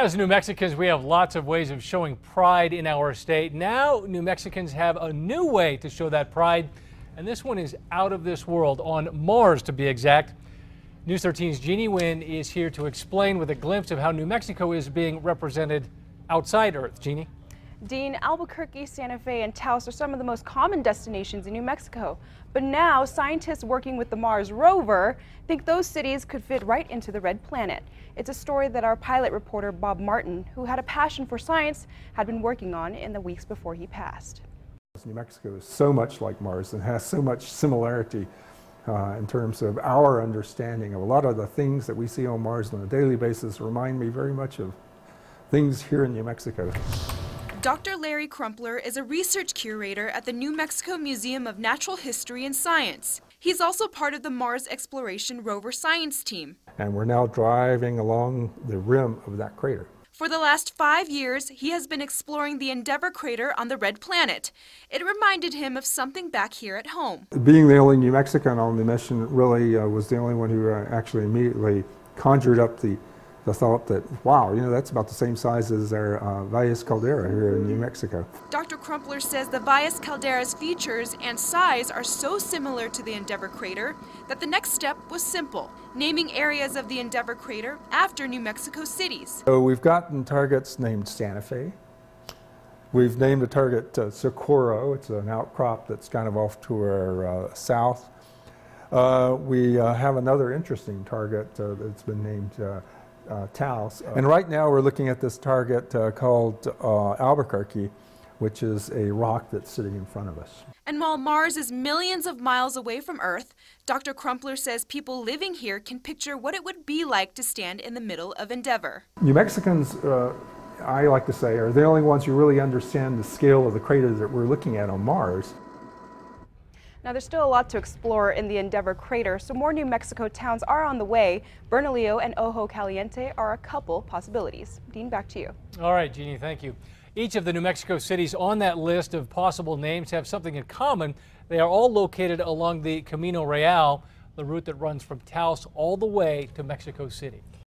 As New Mexicans, we have lots of ways of showing pride in our state. Now, New Mexicans have a new way to show that pride, and this one is out of this world, on Mars to be exact. News 13's Jeannie Nguyen is here to explain with a glimpse of how New Mexico is being represented outside Earth. Jeannie? Dean, Albuquerque, Santa Fe, and Taos are some of the most common destinations in New Mexico. But now, scientists working with the Mars rover think those cities could fit right into the red planet. It's a story that our pilot reporter Bob Martin, who had a passion for science, had been working on in the weeks before he passed. New Mexico is so much like Mars and has so much similarity in terms of our understanding of a lot of the things that we see on Mars on a daily basis remind me very much of things here in New Mexico. Dr. Larry Crumpler is a research curator at the New Mexico Museum of Natural History and Science. He's also part of the Mars Exploration Rover Science Team. And we're now driving along the rim of that crater. For the last 5 years, he has been exploring the Endeavour crater on the Red Planet. It reminded him of something back here at home. Being the only New Mexican on the mission really was the only one who actually immediately conjured up the thought that, wow, you know, that's about the same size as our Valles Caldera here in New Mexico. Dr. Crumpler says the Valles Caldera's features and size are so similar to the Endeavour crater that the next step was simple, naming areas of the Endeavour crater after New Mexico cities. So we've gotten targets named Santa Fe. We've named a target Socorro. It's an outcrop that's kind of off to our south. We have another interesting target that's been named Taos. And right now we're looking at this target called Albuquerque, which is a rock that's sitting in front of us. And while Mars is millions of miles away from Earth, Dr. Crumpler says people living here can picture what it would be like to stand in the middle of Endeavour. New Mexicans, I like to say, are the only ones who really understand the scale of the crater that we're looking at on Mars. Now, there's still a lot to explore in the Endeavour crater, so more New Mexico towns are on the way. Bernalillo and Ojo Caliente are a couple possibilities. Dean, back to you. All right, Jeannie, thank you. Each of the New Mexico cities on that list of possible names have something in common. They are all located along the Camino Real, the route that runs from Taos all the way to Mexico City.